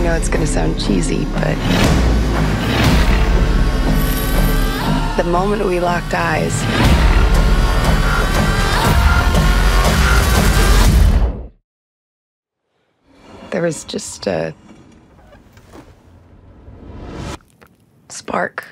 know it's gonna sound cheesy, but the moment we locked eyes, there was just a spark.